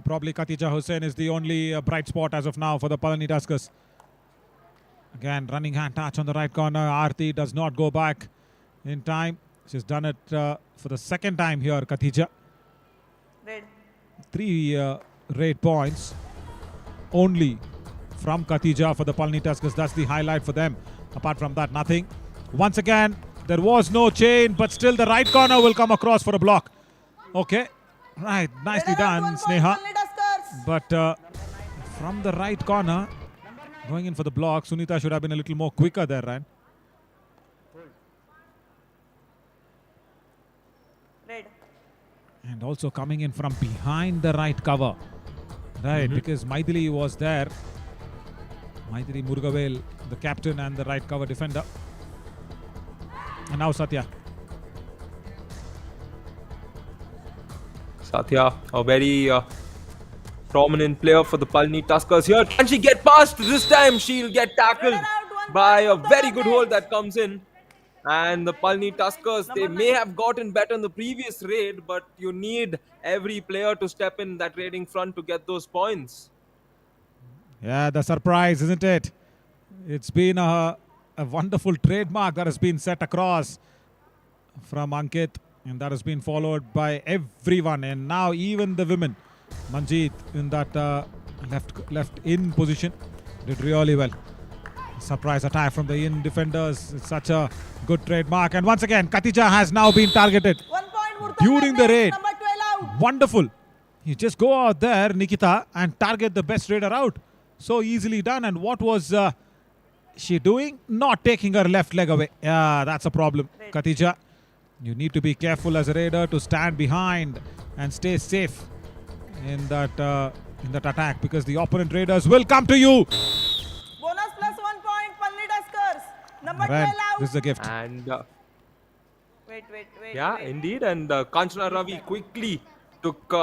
Probably Khatija Hussain is the only bright spot as of now for the Palani Tuskers. Again, running hand touch on the right corner. Aarti does not go back in time. She's done it for the second time here, Khatija. Red. 3 red points only from Khatija for the Palani Tuskers. That's the highlight for them. Apart from that, nothing. Once again, there was no chain, but still the right corner will come across for a block. Okay, right, nicely done, Sneha. But from the right corner, going in for the block, Sunita should have been a little more quicker there, right? Red. And also coming in from behind the right cover. Right, because Maithili was there. Maithili Murugavel, the captain and the right cover defender. And now Satya. Satya, a very prominent player for the Palani Tuskers here. Can she get past? This time she'll get tackled by a very good hold that comes in. And the Palani Tuskers, they may have gotten better in the previous raid, but you need every player to step in that raiding front to get those points. Yeah, the surprise, isn't it? It's been a wonderful trademark that has been set across from Ankit, and that has been followed by everyone, and now even the women. Manjeet in that left in position did really well. Surprise attack from the in defenders. It's such a good trademark, and once again Khatija has now been targeted 1 point during the raid. Number 12 out. Wonderful. You just go out there, Nikita, and target the best raider out. So easily done. And what was she doing? Not taking her left leg away. Yeah, that's a problem. Right. Khatija, you need to be careful as a raider to stand behind and stay safe in that attack, because the opponent raiders will come to you. Bonus plus 1 point. Palani Tuskers. Number Right. 12 out. This is a gift. And Wait. yeah, indeed. And Kanchana Ravi quickly took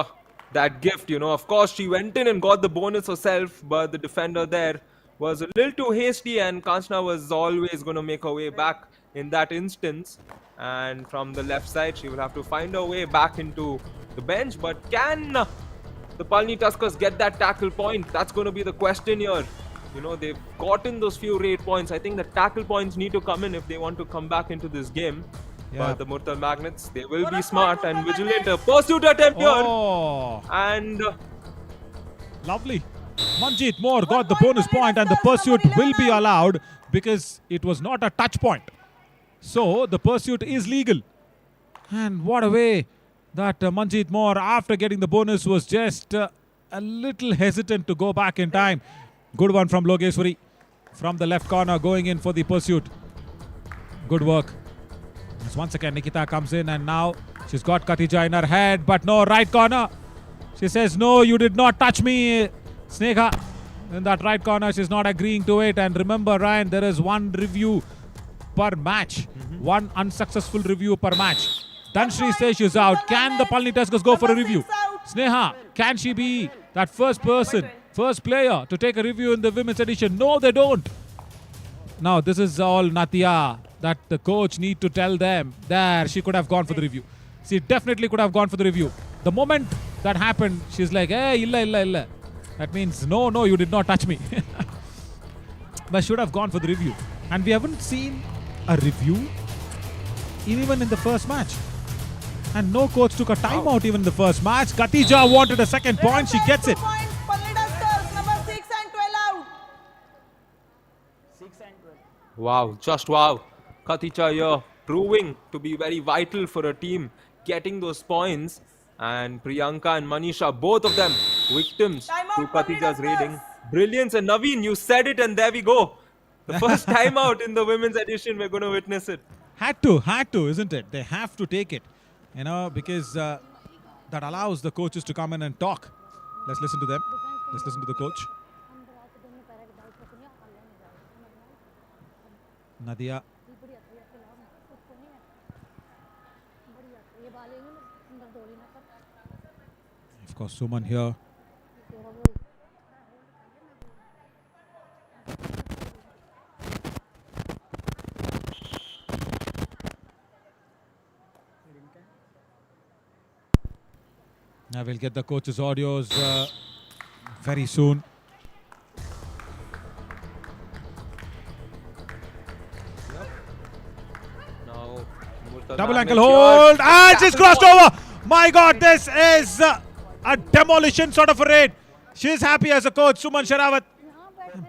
that gift. You know, of course, she went in and got the bonus herself, but the defender there was a little too hasty, and Kanchana was always going to make her way back in that instance. And from the left side, she will have to find her way back into the bench. But can the Palani Tuskers get that tackle point? That's going to be the question here. You know, they've gotten those few raid points. I think the tackle points need to come in if they want to come back into this game. Yeah. But the Murtal Magnets, they will be Bonus smart point for and the vigilant. A Magnets. pursuit attempt here. Oh, And lovely. Manjeet Moore got the point bonus for point, and the Tuskers, pursuit number will be 11. allowed because it was not a touch point. So the pursuit is legal. And what a way that Manjeet Moore, after getting the bonus, was just a little hesitant to go back in time. Good one from Logeshwari from the left corner, going in for the pursuit. Good work. As once again Nikita comes in, and now she's got Khatija in her head, but no, right corner. She says, no, you did not touch me, Sneha. In that right corner, she's not agreeing to it. And remember, Ryan, there is one review per match. One unsuccessful review per match. Dhanshri says she's out. Can the Palani Tuskers go for a review? Sneha, can she be that first person, first player to take a review in the women's edition? No, they don't. Now, this is all Natia that the coach need to tell them. There, she could have gone for the review. She definitely could have gone for the review. The moment that happened, she's like, hey, illa. That means, no, you did not touch me. But should have gone for the review. And we haven't seen a review even in the first match. And no coach took a timeout even in the first match. Khatija wanted a second point. She gets it. 2 points. Palani Tuskers. Number 6 and 12 out. wow, just wow. Khatija here proving to be very vital for a team, getting those points. And Priyanka and Manisha, both of them victims Timeout, to Palani Khatija's Tuskers. raiding. Brilliance. And Naveen, you said it, and there we go. The first time out in the women's edition, we're going to witness it. Had to, isn't it? They have to take it, because that allows the coaches to come in and talk. Let's listen to them. Let's listen to the coach. Nadia. Of course, Suman here. we'll get the coach's audios very soon. Now, Murtal Double Magnet ankle here. hold and she's Tackle crossed point. over. My God, this is a demolition sort of a raid. She's happy as a coach, Suman Sherawat,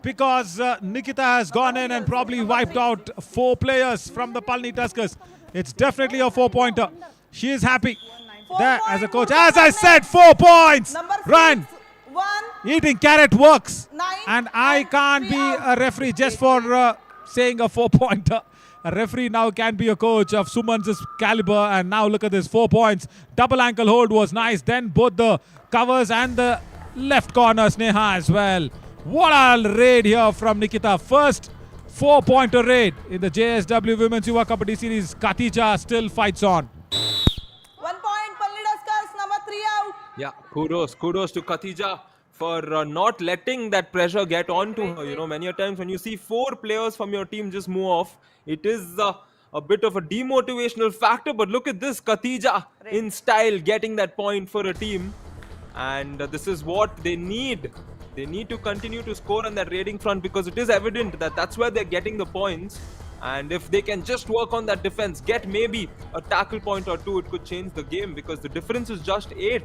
because Nikita has gone in and probably wiped out 4 players from the Palni Tuskers. It's definitely a 4-pointer. She is happy there as a coach. As I said, 4 points. Number 6, Run. 1. Eating carrot works. 9, And I and can't 3 be out. a referee just for saying a 4-pointer. A referee now can be a coach of Suman's caliber. And now look at this, 4 points. Double ankle hold was nice. Then both the covers and the left corner Sneha as well. What a raid here from Nikita. First 4-pointer raid in the JSW Women's Yuva Kabaddi Series. Katija still fights on. 1 point, Palni Tuskers, number 3 out. Yeah, kudos to Khatija for not letting that pressure get on to her. You know, many a times when you see 4 players from your team just move off, it is a bit of a demotivational factor. But look at this, Khatija in style getting that point for a team. And this is what they need. They need to continue to score on that raiding front because it is evident that that's where they're getting the points. And if they can just work on that defense, get maybe a tackle point or 2, it could change the game because the difference is just 8.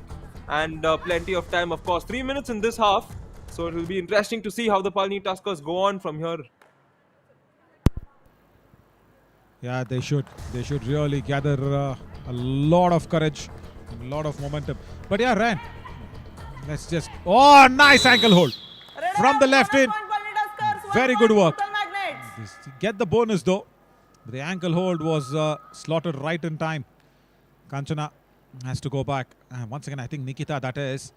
And plenty of time, of course. 3 minutes in this half. So it will be interesting to see how the Palni Tuskers go on from here. Yeah, they should. They should really gather a lot of courage, a lot of momentum. But yeah, Ran. Let's just... Oh, nice ankle hold. Red From the out, left bonus in. point, Palni Tuskers, 1 Very point, good work. Murtal Magnets. Get the bonus though. The ankle hold was slaughtered right in time. Kanchana has to go back. Once again, I think Nikita, that is.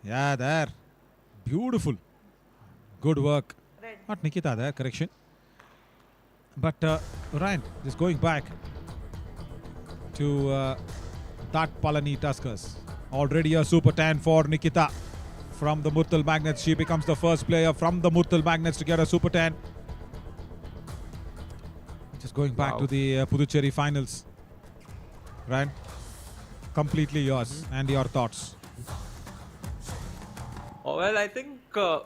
Yeah, there. Beautiful. Good work. Red. Not Nikita there, correction. But Ryan, just going back to that Palani Tuskers. Already a Super 10 for Nikita from the Murtal Magnets. She becomes the first player from the Murtal Magnets to get a Super 10. Just going back to the Puducherry finals. Ryan, completely yours and your thoughts. Oh, well, I think the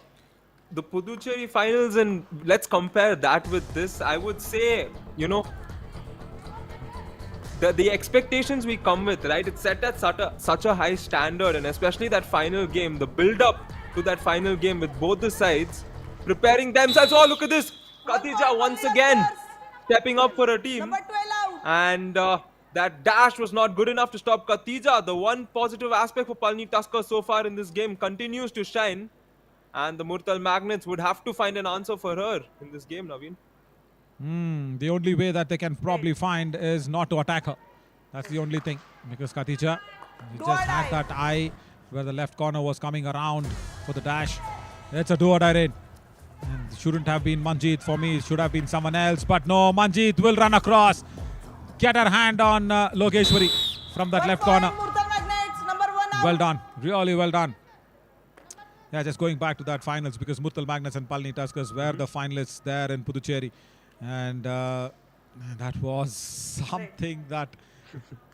Puducherry finals, and let's compare that with this. I would say, you know, the expectations we come with, right? It's set at such a high standard, and especially that final game, the build-up to that final game with both the sides preparing themselves. Oh, look at this! Khatija once again stepping up for her team. Number 12 out. And that dash was not good enough to stop Khatija. The one positive aspect for Palni Tuskers so far in this game continues to shine. And the Murtal Magnets would have to find an answer for her in this game, Naveen. The only way that they can probably find is not to attack her. That's the only thing. Because Khatija just had that eye where the left corner was coming around for the dash. It's a do-or-die raid. And shouldn't have been Manjeet for me. It should have been someone else. But no, Manjeet will run across. Get her hand on Lokeshwari from that 1 left point, corner. Murtal Magnets, number 1 out. Well done. Really well done. Yeah, just going back to that finals because Murtal Magnets and Palni Tuskers were the finalists there in Puducherry. And that was something that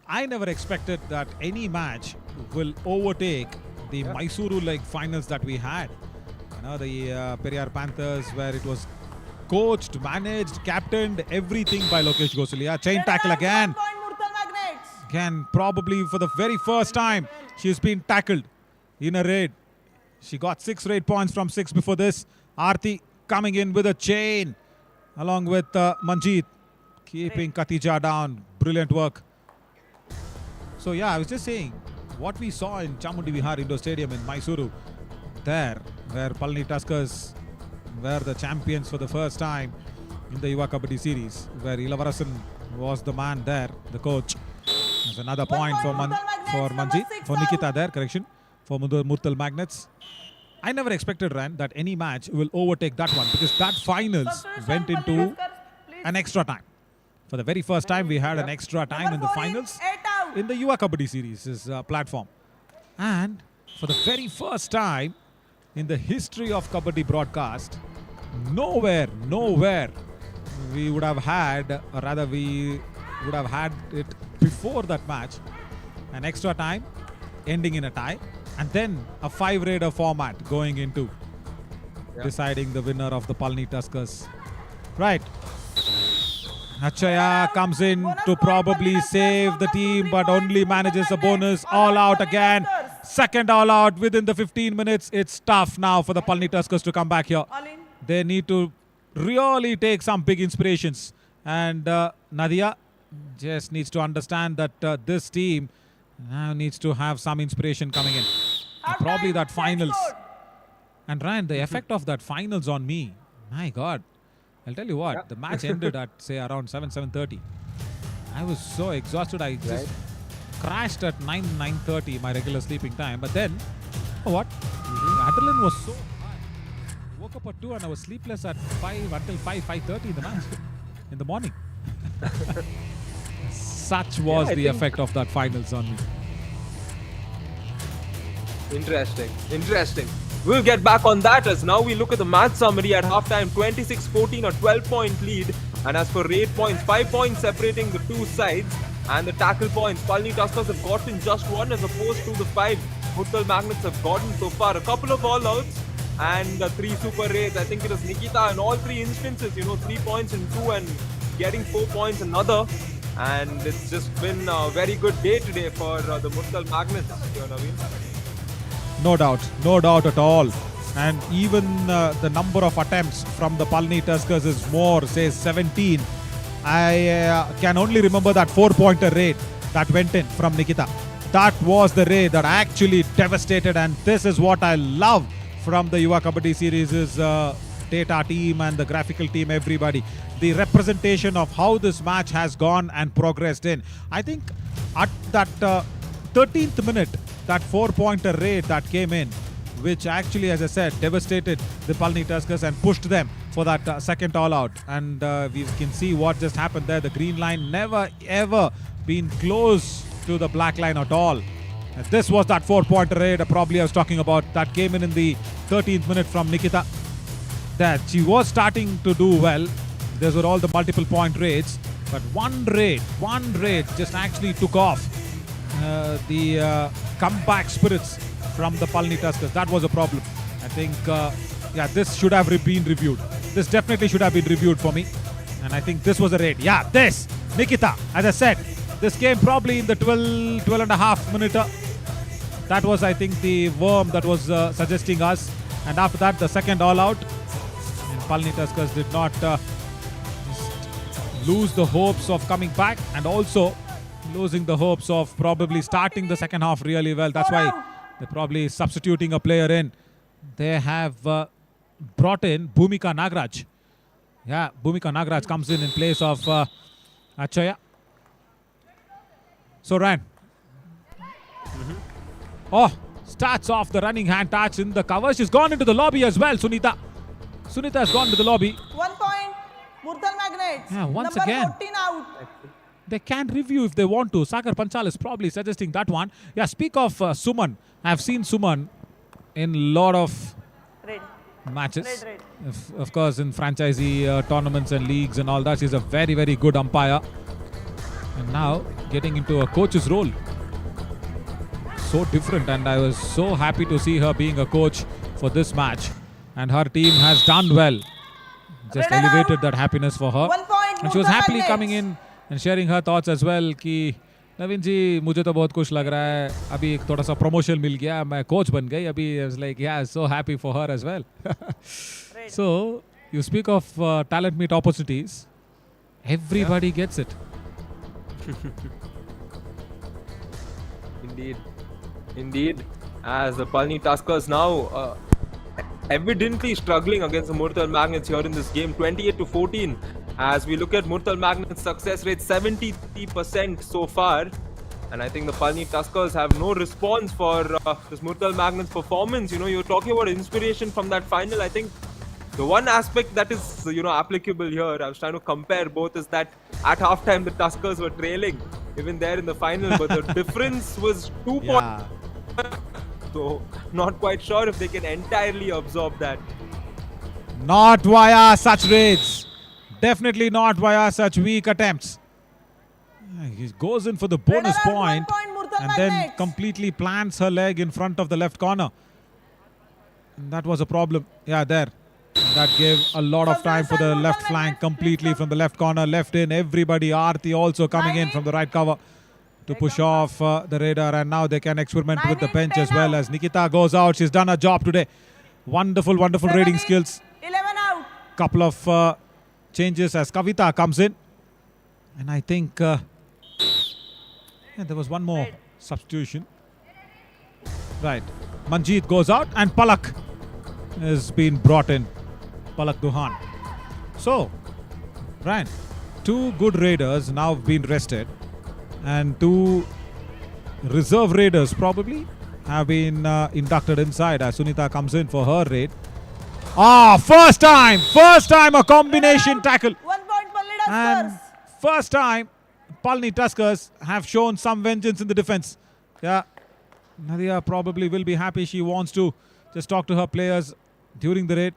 I never expected that any match will overtake the Mysuru finals that we had. You know, the Periyar Panthers, where it was coached, managed, captained, everything by Lokesh Gosalia. Chain Red tackle out, again. 1 point, Murtal Magnets. Again, probably for the very first time, she's been tackled in a raid. She got 6 raid points from 6 before this. Aarti coming in with a chain along with Manjeet, keeping Khatija down. Brilliant work. So yeah, I was just saying, what we saw in Chamundi Vihar Indoor Stadium in Mysuru, there, where Palni Tuskers were the champions for the first time in the Yuva Kabaddi series, where Ilavarasan was the man there, the coach. There's another point for Manjeet, for Nikita there, correction, for Murtal Magnets. I never expected, Ran, that any match will overtake that one because that finals went into an extra time. For the very first time, we had an extra time in the finals in the Yuva Kabaddi series platform. And for the very first time in the history of Kabaddi broadcast, nowhere we would have had, or rather we would have had it before that match, an extra time ending in a tie, and then a 5-raider format going into deciding the winner of the Palni Tuskers. Right. Achaya comes in to probably save the team, but only manages a bonus. All out again. Second all out within the 15 minutes. It's tough now for the Palni Tuskers to come back here. All in. They need to really take some big inspirations. And Nadia just needs to understand that this team now needs to have some inspiration coming in. And probably that finals. And Ryan, the effect of that finals on me, my God. I'll tell you what, the match ended at say around 7:30. I was so exhausted, I just crashed at 9:30, my regular sleeping time. But then, you know what? The adrenaline was so high. I woke up at 2 and I was sleepless at 5 until 5:30 in the match, in the morning. Such was the effect of that finals on me. Interesting. We'll get back on that as now we look at the match summary at halftime. 26-14, a 12-point lead. And as for rate points, 5 points separating the two sides. And the tackle points, Palni Tuskers have gotten just 1 as opposed to the 5 Murthal Magnets have gotten so far. A couple of all-outs and 3 super raids. I think it was Nikita in all 3 instances, 3 points in 2 and getting 4 points another. And it's just been a very good day today for the Murthal Magnets, Naveen. No doubt at all. And even the number of attempts from the Palni Tuskers is more, say 17. I can only remember that 4-pointer raid that went in from Nikita. That was the raid that actually devastated, and this is what I love from the Yuva Kabaddi series is data team and the graphical team, everybody. The representation of how this match has gone and progressed in. I think at that 13th minute, that 4-pointer raid that came in, which actually, as I said, devastated the Palni Tuskers and pushed them for that second all-out. And we can see what just happened there. The green line never ever been close to the black line at all. And this was that 4-pointer raid probably I was talking about that came in the 13th minute from Nikita. That she was starting to do well. Those were all the multiple point raids. But one raid just actually took off the comeback spirits from the Palni Tuskers. That was a problem. I think, this should have been reviewed. This definitely should have been reviewed for me. And I think this was a raid. Yeah, this. Nikita, as I said, this came probably in the 12 and a half minute. That was, I think, the worm that was suggesting us. And after that, the second all-out. And Palni Tuskers did not lose the hopes of coming back and also losing the hopes of probably starting the second half really well. That's why they're probably substituting a player in. They have brought in Bhumika Nagraj. Yeah, Bhumika Nagraj comes in place of Achaya. So Ryan. Oh, starts off the running hand touch in the cover. She's gone into the lobby as well, Sunita. Sunita has gone to the lobby. 1 point, Murthal Magnets. Yeah, once Number again. 14 out. They can review if they want to. Sagar Panchal is probably suggesting that one. Yeah, speak of Suman. I've seen Suman in a lot of Red. matches. Red. Of course, in franchisee tournaments and leagues and all that. She's a very, very good umpire. And now getting into a coach's role. So different, and I was so happy to see her being a coach for this match. And her team has done well. Just Red elevated that happiness for her. 1 point, And she was Murthal happily Magnets. coming in and sharing her thoughts as well कि नवीन जी मुझे तो बहुत खुश लग रहा है अभी एक थोड़ा सा प्रमोशन मिल गया मैं कोच बन गई अभी I was like yeah so happy for her as well. So you speak of talent meet opportunities, everybody gets it. Indeed. As the Palni Tuskers now evidently struggling against the Murthal Magnets here in this game, 28-14. As we look at Murthal Magnets' success rate, 73% so far. And I think the Palni Tuskers have no response for this Murthal Magnets performance. You're talking about inspiration from that final. I think the one aspect that is, applicable here, I was trying to compare both, is that at halftime the Tuskers were trailing, even there in the final, but the difference was 2 points. So, not quite sure if they can entirely absorb that. Not via such raids. Definitely not via such weak attempts. He goes in for the bonus Red alert, point. 1 point, and then Magnets. completely plants her leg in front of the left corner. And that was a problem. Yeah, there. That gave a lot of time for the Submission, left Murtal flank Magnets. completely from the left corner. Left in, everybody. Aarti also coming in from the right cover to push off the Raider. And now they can experiment with the 9 in, bench 10 as well out. as Nikita goes out. She's done her job today. Wonderful, wonderful 7 raiding in, skills. 11 out. Couple of changes as Kavita comes in. And I think yeah, there was one more substitution. Right. Manjeet goes out and Palak has been brought in. Palak Duhan. So, Brian, two good raiders now have been rested. And two reserve raiders probably have been inducted inside as Sunita comes in for her raid. Ah, first time a combination tackle. 1 point Palni And Tuskers. first time, Palni Tuskers have shown some vengeance in the defense. Yeah, Nadia probably will be happy. She wants to just talk to her players during the raid.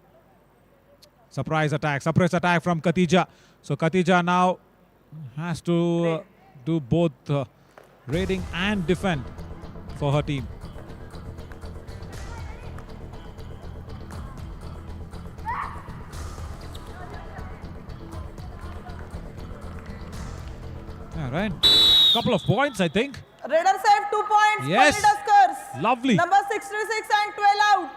Surprise attack from Khatija. So Khatija now has to do both raiding and defend for her team. All right, couple of points, I think. Raiders have 2 points. Yes. Palni Tuskers. Lovely. Number 66 and 12 out.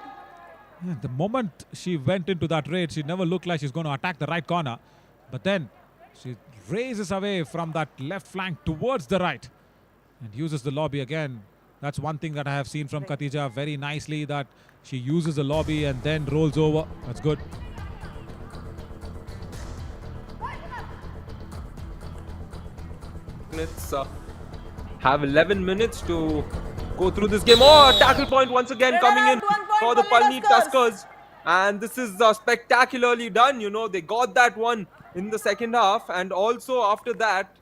Yeah, the moment she went into that raid, she never looked like she's going to attack the right corner. But then she raises away from that left flank towards the right and uses the lobby again. That's one thing that I have seen from Khatija very nicely, that she uses the lobby and then rolls over. That's good. Minutes, have 11 minutes to go through this game. Oh, tackle point once again Raider coming in out, 1 point for the Palni Palni Tuskers. And this is spectacularly done. You know, they got that one in the second half. And also after that,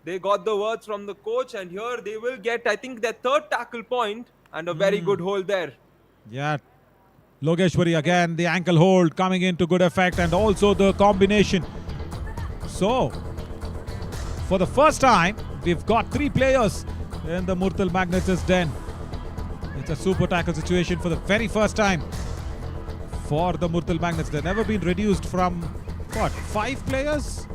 they got the words from the coach. And here they will get, I think, their third tackle point and a very good hold there. Yeah. Logeshwari again, the ankle hold coming into good effect, and also the combination. So, for the first time, we've got 3 players in the Murtal Magnets' den. It's a super tackle situation for the very first time for the Murtal Magnets. They've never been reduced from, what, 5 players?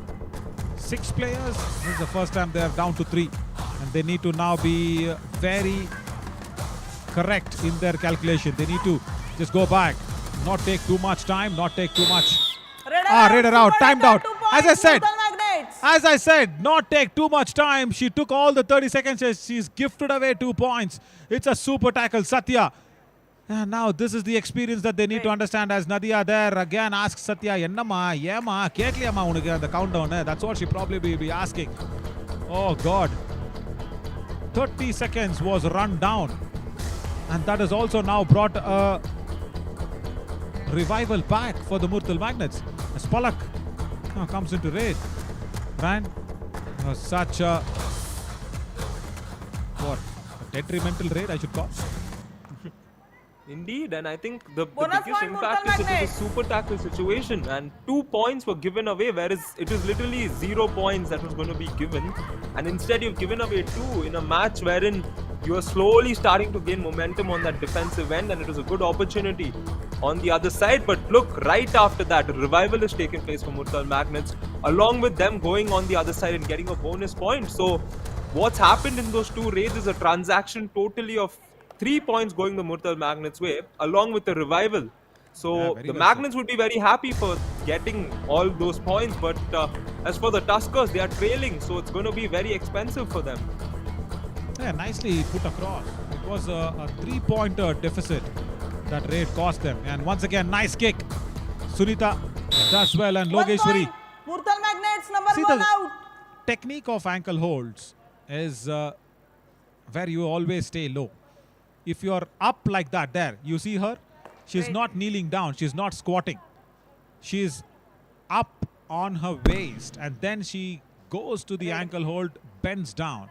6 players? This is the first time they're down to 3. And they need to now be very correct in their calculation. They need to just go back, not take too much time, not take too much. Raider out, Super timed Tackle, out. 2 As I points, said, Murtal Magnets. As I said, not take too much time. She took all the 30 seconds. She's gifted away 2 points. It's a super tackle, Satya. And now this is the experience that they need to understand, as Nadia there again asks Satya, Yennama, Yema, Ketliyama unuga the countdown. That's what she probably will be asking. Oh God. 30 seconds was run down. And that has also now brought a revival back for the Murtal Magnets. As Palak now comes into raid. Man, such a, what, a detrimental raid I should call. Indeed, and I think the Bonus biggest point, impact Murtal is it was a Magnets. super tackle situation, and 2 points were given away, whereas it was literally 0 points that was going to be given, and instead you've given away 2 in a match wherein you are slowly starting to gain momentum on that defensive end, and it was a good opportunity on the other side. But look, right after that, a revival has taken place for Murtal Magnets, along with them going on the other side and getting a bonus point. So what's happened in those 2 raids is a transaction totally of 3 points going the Murtal Magnets' way, along with the revival. So Yeah, very the well Magnets would be very happy for getting all those points, but as for the Tuskers, they are trailing, so it's going to be very expensive for them. Yeah, nicely put across. It was a 3-pointer deficit that raid cost them. And once again, nice kick. Sunita does well, and 1 Logeshwari. point. Murtal Magnets, number See, 1 the out. technique of ankle holds is where you always stay low. If you're up like that, there, you see her? She's Right. not kneeling down. She's not squatting. She's up on her waist, and then she goes to the ankle hold, bends down.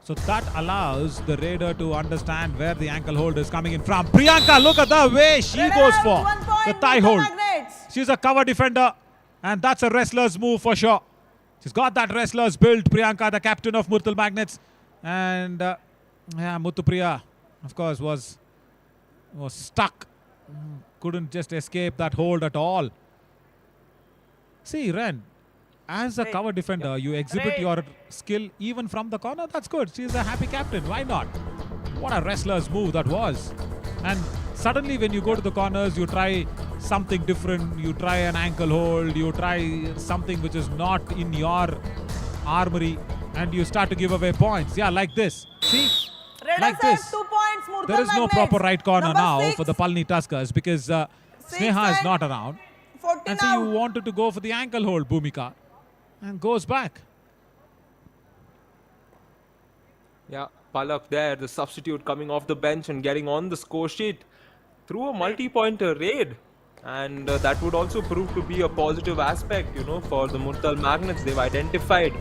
So that allows the raider to understand where the ankle hold is coming in from. Priyanka, look at the way she Raider goes out, for 1 point, the thigh Murtal hold. Magnets. She's a cover defender, and that's a wrestler's move for sure. She's got that wrestler's build, Priyanka, the captain of Murtal Magnets. And Yeah, Muthupriya, of course, was stuck. Couldn't just escape that hold at all. See, Ren, as a Right. cover defender, you exhibit Right. your skill even from the corner. That's good. She's a happy captain. Why not? What a wrestler's move that was. And suddenly, when you go to the corners, you try something different. You try an ankle hold. You try something which is not in your armory. And you start to give away points. Yeah, like this. See? Red Like has this. 2 points. Murtal There is no Magnets. proper right corner Number now 6, for the Palani Tuskers because Sneha is and not around. 14 And see, you out. wanted to go for the ankle hold, Bhumika. And goes back. Yeah, Palak there, the substitute coming off the bench and getting on the score sheet through a multi-pointer raid. And that would also prove to be a positive aspect, for the Murtal Magnets. They've identified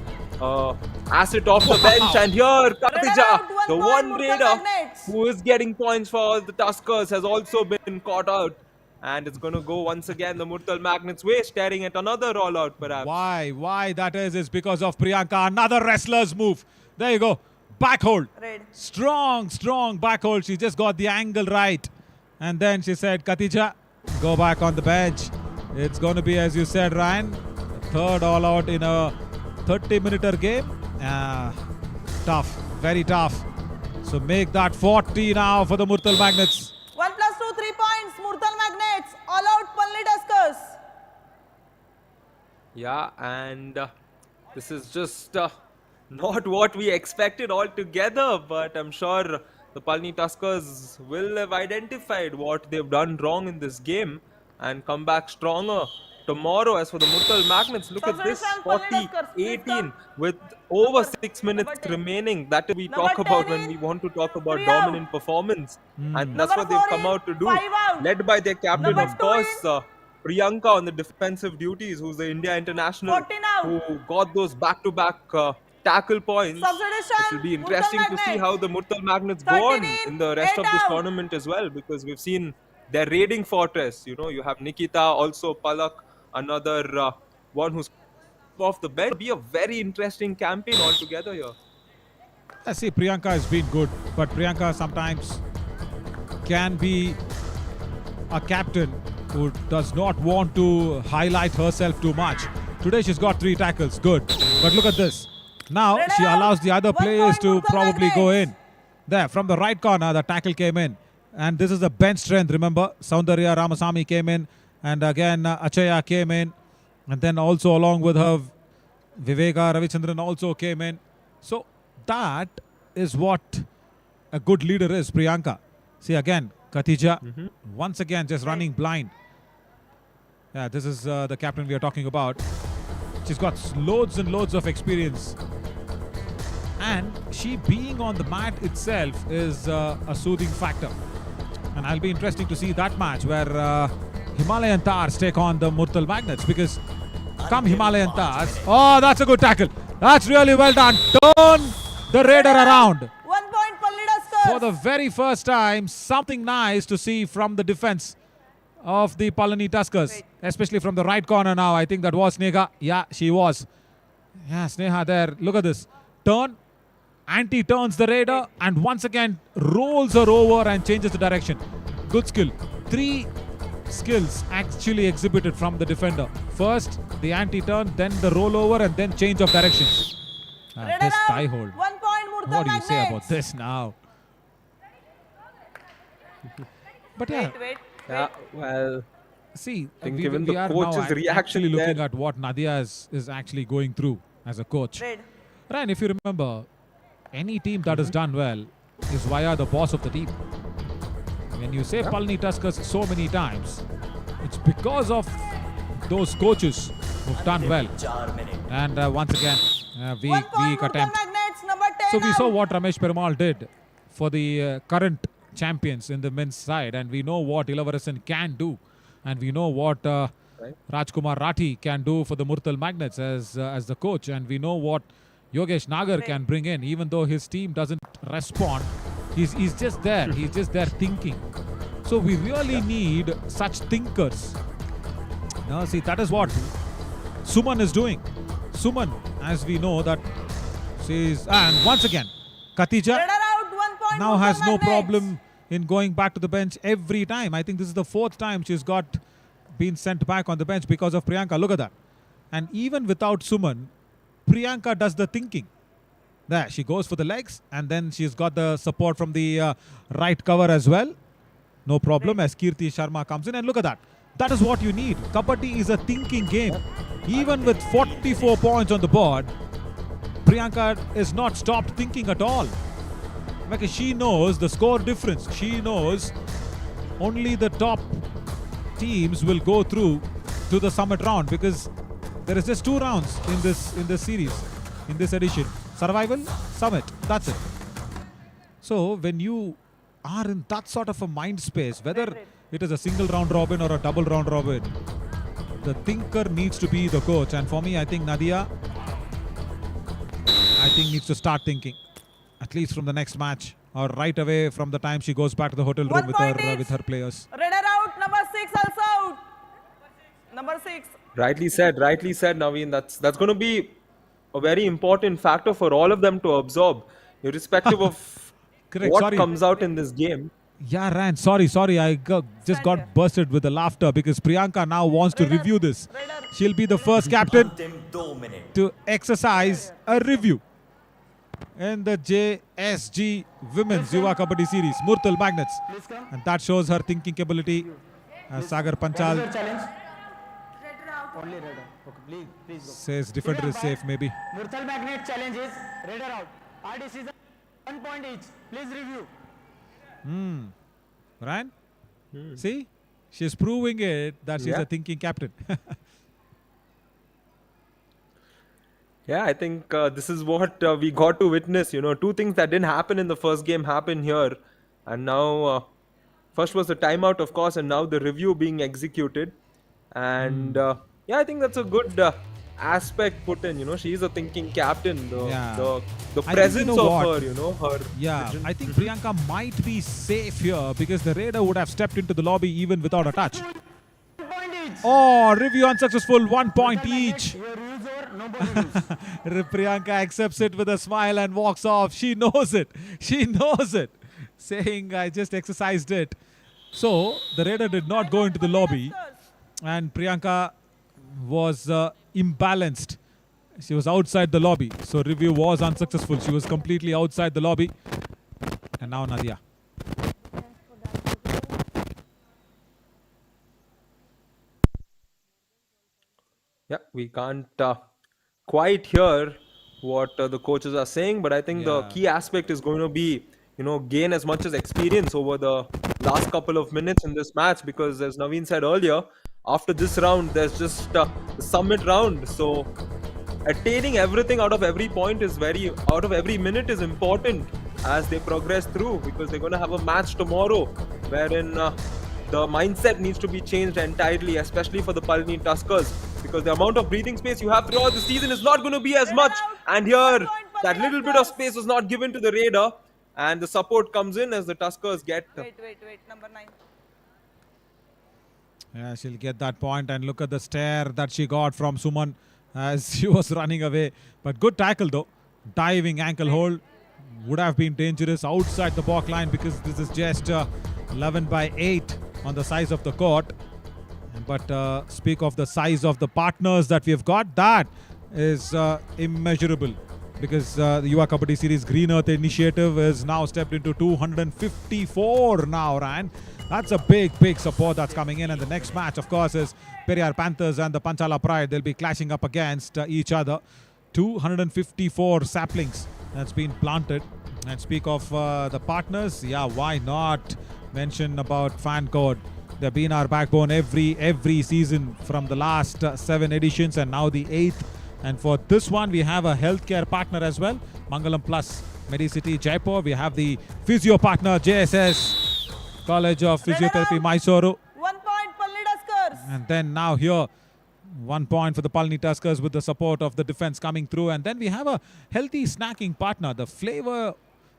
asset off the bench. And here, out, Katija, 1 the point, one Murtal raider Magnets. who is getting points for all the Tuskers, has also been caught out. And it's going to go once again the Murtal Magnets' way, staring at another rollout perhaps. Why that is because of Priyanka. Another wrestler's move. There you go. Back hold. Red. Strong back hold. She just got the angle right. And then she said, Katija, go back on the bench. It's going to be, as you said, Ryan, the third all out in a 30-minute game. Tough. Very tough. So make that 40 now for the Murtal Magnets. 1 plus 2, 3 points. Murtal Magnets. All out Palani Tuskers. Yeah, and this is just not what we expected altogether, but I'm sure the Palani Tuskers will have identified what they've done wrong in this game and come back stronger tomorrow. As for the Murtal Magnets, look at this, Substitution, Palani Tuskers, please 40-18 come. with over 6 minutes Number 10. remaining. That we Number talk about 10 when in, we want to talk about 3 dominant out. performance. And that's Number what they've 4 come in, out to do. 5 out. Led by their captain, Number of 2 course, in, Priyanka on the defensive duties, who's the India international 14 out. who got those back-to-back tackle points. Substitution, It will be Murtal interesting to see Magnets. how the Murtal Magnets go on 13 in the rest 8 of this out. tournament as well, because we've seen their raiding fortress. You have Nikita, also Palak, another one who's off the bench. It'll be a very interesting campaign altogether here. I see Priyanka has been good, but Priyanka sometimes can be a captain who does not want to highlight herself too much. Today she's got 3 tackles, good. But look at this. Now Red she out. allows the other 1 players point, to Murtal probably go Magnets. in. There, from the right corner, the tackle came in. And this is the bench strength, remember? Soundarya Ramasamy came in. And again, Achaya came in. And then also along with her, Viveka Ravichandran also came in. So that is what a good leader is, Priyanka. See again, Khatija, once again just running blind. Yeah, this is the captain we are talking about. She's got loads and loads of experience. And she being on the mat itself is a soothing factor. And I'll be interesting to see that match where Himalayan Tahrs take on the Murtal Magnets, because come Himalayan Tahrs. Oh, that's a good tackle. That's really well done. Turn the raider around. 1 point Palani Tuskers. For the very first time, something nice to see from the defense of the Palani Tuskers, Wait. especially from the right corner now. I think that was Sneha. Yeah, she was. Yeah, Sneha there. Look at this. Turn. Anti-turns the raider and once again rolls her over and changes the direction. Good skill. 3 skills actually exhibited from the defender. First, the anti-turn, then the rollover, and then change of directions. Red This out. tie hold. 1 point Murtal What do you say about Magnets. this now? But yeah, Wait. Yeah, well, see, think we, given we the are coach's now reaction actually looking there- at what Nadia is actually going through as a coach. Red. Ryan, if you remember, any team that has done well is via the boss of the team. When you say Palani Tuskers so many times, it's because of those coaches who've done well. And once again, 1 weak point Murtal attempt. Magnets. Number 10 So we saw out. what Ramesh Perumal did for the current champions in the men's side, and we know what Ilavarasan can do, and we know what Rajkumar Rathi can do for the Murtal Magnets as the coach, and we know what Yogesh Nagar can bring in. Even though his team doesn't respond, he's just there. He's just there thinking. So we really need such thinkers. Now, see, that is what Suman is doing. Suman, as we know that she's, and once again, Khatija. Red out. 1 point. now has no Magnets. problem in going back to the bench every time. I think this is the 4th time she's been sent back on the bench because of Priyanka. Look at that. And even without Suman, Priyanka does the thinking. There, she goes for the legs, and then she's got the support from the right cover as well. No problem as Kirti Sharma comes in, and look at that. That is what you need. Kabaddi is a thinking game. Even with 44 points on the board, Priyanka is not stopped thinking at all. Because she knows the score difference. She knows only the top teams will go through to the summit round, because there is just 2 rounds in this series, in this edition. Survival, summit, that's it. So when you are in that sort of a mind space, whether it is a single round robin or a double round robin, the thinker needs to be the coach. And for me, I think Nadia, needs to start thinking, at least from the next match, or right away from the time she goes back to the hotel room 1 with point her each. with her players. Redder out. Number 6 also out. Number 6. Rightly said, Naveen. That's going to be a very important factor for all of them to absorb, irrespective of Correct, what sorry. comes out in this game. Yeah, Ran, sorry. I just got bursted with the laughter because Priyanka now wants to review this. She'll be the first captain to exercise a review in the JSG Women's Yuva Kabaddi Series, Murtal Magnets. And that shows her thinking ability. Sagar Panchal Only Raider. Okay, please go. says defender is safe, maybe. Murthal Magnet challenge is Raider out. Our decision 1 point each. Please review. Ryan? See? She's proving it that she's Yeah. a thinking captain. Yeah, I think this is what we got to witness. 2 things that didn't happen in the first game happen here. And now, first was the timeout, of course, and now the review being executed. And yeah, I think that's a good aspect put in. She's a thinking captain. Yeah. The I think presence you know of what? her. Yeah, vision. I think Priyanka might be safe here because the Raider would have stepped into the lobby even without a touch. 1 point each. Oh, review unsuccessful, 1 point each. Your rules or nobody rules. Priyanka accepts it with a smile and walks off. She knows it. Saying, I just exercised it. So, the Raider did not go into the lobby and Priyanka was imbalanced. She was outside the lobby. So, review was unsuccessful. She was completely outside the lobby. And now Nadia. Yeah, we can't quite hear what the coaches are saying, but I think the Yeah. key aspect is going to be, gain as much as experience over the last couple of minutes in this match, because as Naveen said earlier, after this round, there's just the summit round. So attaining everything out of every minute is important as they progress through, because they're going to have a match tomorrow wherein the mindset needs to be changed entirely, especially for the Palani Tuskers, because the amount of breathing space you have throughout the season is not going to be as much. And here, that little bit of space was not given to the Raider, and the support comes in as the Tuskers get. Wait. Number 9. Yeah, she'll get that point, and look at the stare that she got from Suman as she was running away. But good tackle though. Diving ankle hold would have been dangerous outside the back line, because this is just 11/8 on the size of the court. But speak of the size of the partners that we have got, that is immeasurable, because the Yuva Kabaddi Series Green Earth Initiative is now stepped into 254 now, Ryan. That's a big support that's coming in. And the next match, of course, is Periyar Panthers and the Panchala Pride. They'll be clashing up against each other. 254 saplings that's been planted. And speak of the partners, yeah, why not mention about Fan Code? They've been our backbone every season from the last 7 editions, and now the 8th. And for this one, we have a healthcare partner as well, Mangalam Plus Medicity Jaipur. We have the physio partner, JSS College of Physiotherapy, Mysuru. 1 point, Palani Tuskers. And then now here, 1 point for the Palani Tuskers with the support of the defense coming through. And then we have a healthy snacking partner, the Flavor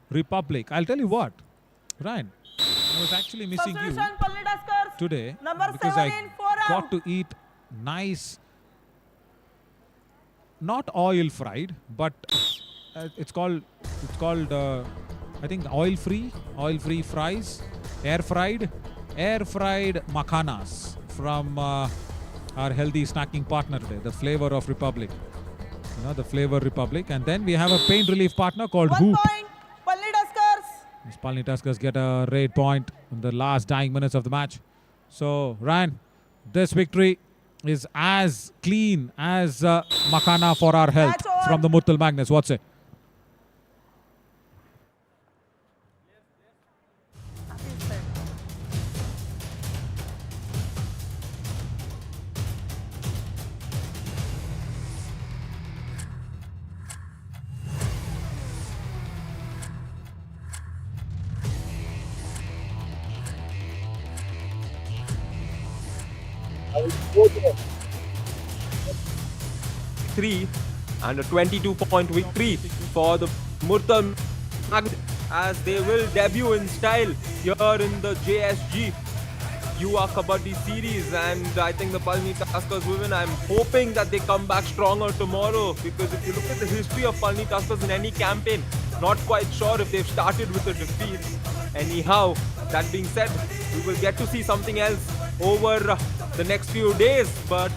Republic. I'll tell you what, Ryan, I was actually missing you Substitution, Palani Tuskers. today Number because 7 I in 4 out. got to eat nice, not oil fried, but it's called I think oil-free fries, air-fried makhanas from our healthy snacking partner today, the Flavor of Republic. The Flavor Republic. And then we have a pain relief partner called 1 Hoop. point, Palni Tuskers. These Palni Tuskers get a raid point in the last dying minutes of the match. So, Ryan, this victory is as clean as Makhana for our health Match on. from the Murtal Magnets. What's it? Three and a 22-point victory for the Murtal Magnets as they will debut in style here in the JSG Yuva Kabaddi series. And I think the Palni Tuskers women, I'm hoping that they come back stronger tomorrow, because if you look at the history of Palni Tuskers in any campaign, not quite sure if they've started with a defeat. Anyhow, that being said, we will get to see something else over the next few days. But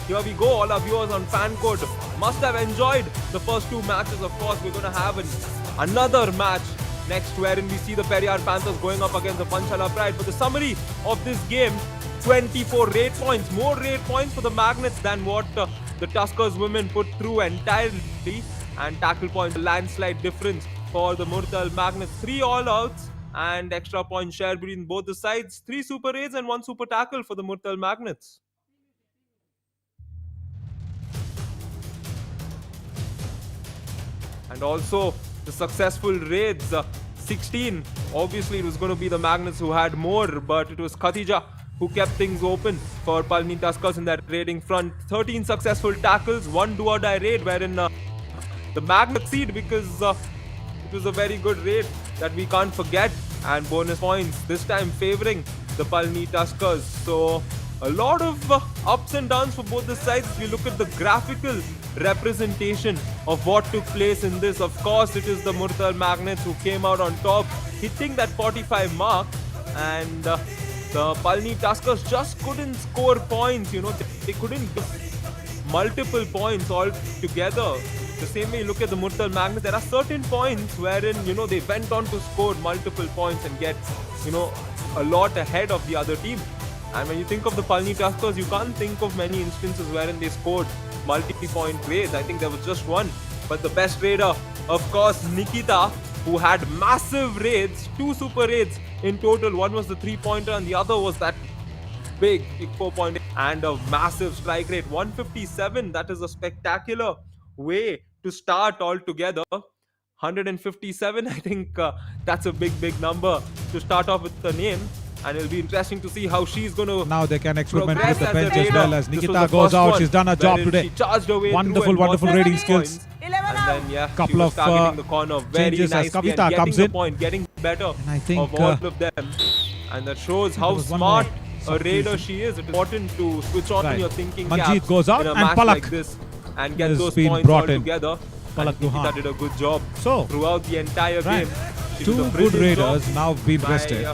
here we go, all our viewers on fan code must have enjoyed the first two matches. Of course, we're going to have another match next, wherein we see the Periyar Panthers going up against the Panchala Pride. But the summary of this game: 24 raid points, more raid points for the Magnets than what the Tuskers women put through entirely, and tackle points, a landslide difference for the Murtal Magnets. 3 all-outs and extra point share between both the sides. 3 super raids and 1 super tackle for the Murtal Magnets. And also the successful raids, 16. Obviously it was going to be the Magnets who had more, but it was Khatija who kept things open for Palni Tuskers in that raiding front. 13 successful tackles, 1 do-or-die raid, wherein the Magnets succeed because it was a very good raid that we can't forget, and bonus points this time favoring the Palni Tuskers. So a lot of ups and downs for both the sides. If you look at the graphical representation of what took place in this, of course it is the Murtal Magnets who came out on top, hitting that 45 mark, and the Palni Tuskers just couldn't score points. They couldn't get multiple points all together. The same way you look at the Murtal Magnets, there are certain points wherein they went on to score multiple points and get a lot ahead of the other team. And when you think of the Palni Tuskers, you can't think of many instances wherein they scored multi-point raids. I think there was just one. But the best raider, of course, Nikita, who had massive raids, 2 super raids in total. One was the 3-pointer and the other was that big 4-point, and a massive strike rate, 157. That is a spectacular way to start altogether. 157, I think that's a big number to start off with the name. And it'll be interesting to see how she's going to now they can experiment with the progress bench as a as well, raider. as This was Nikita the goes first out. one She's done her job wherein today. she charged her way Wonderful, through and wonderful got raiding 7 skills. points. 11 And out. then yeah, Couple she was of, targeting the corner very changes as nicely Kavita and comes getting in. the point, getting better And I think, of all of them. And that shows how was one smart more a raider substitution. she is. It is important to switch on Right. your thinking Manjeet caps goes out in a and match Palak like this and get has those been points brought all in. together. Palak And Nikita Duhan. did a good job So, throughout the entire Right. game. She 2 did a good brilliant raiders job now been by, rested,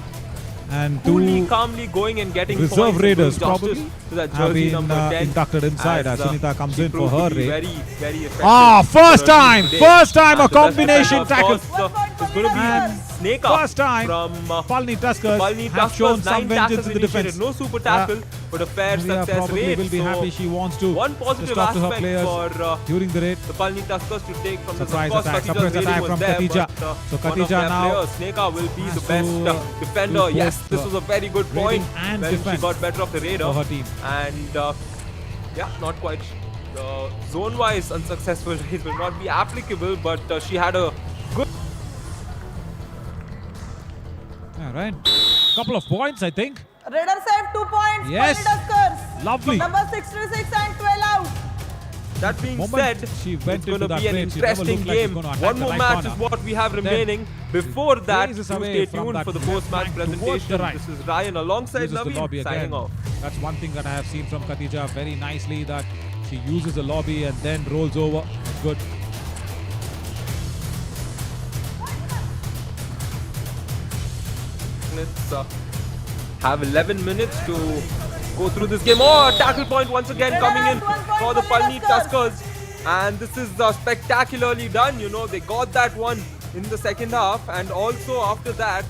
and coolly, 2 calmly going and getting reserve points and raiders doing justice probably to that have jersey been number 10 inducted inside as Sunita comes she in for proved to her be raid. very effective First for her time, team today. first time And a the best combination defender, of tackle. course, is going to And be Sneka first time, from Palni Tuskers Palni have shown Tuskers. some 9 vengeance tackles in the defense. initiated, no super tackle, but a fair Maria success probably rate. will be So happy. She wants to one just positive talk to her aspect players for during the raid. the Palni Tuskers to take from Surprise the attack, Katija's surprise rating attack was from there, Khatija. but, So one of Khatija their now players, Sneka, will be has the best to, defender. do Yes, both, this was a very good raiding point and when she defense got better of the raider. for her team. And yeah, not quite. Zone-wise unsuccessful raids will not be applicable, but she had a good. Yeah, right. Couple of points, I think. Raiders have 2 points. Yes. Palni Tuskers. Lovely. Number 66 and 12 out. That being Moment said, she went it's going into to that be an raid, she never interesting looked like she's game. gonna attack One the more right match corner. is what we have But then remaining. Before that, raises do away stay from tuned that for the left post-match flank towards the presentation. right. This is Ryan alongside Uses the lobby Naveen again. signing off. That's one thing that I have seen from Khatija very nicely, that she uses the lobby and then rolls over. Good. minutes. Have 11 minutes to go through this game. Oh, tackle point once again coming in for the Palni Tuskers. And this is spectacularly done. You know, they got that one in the second half. And also after that,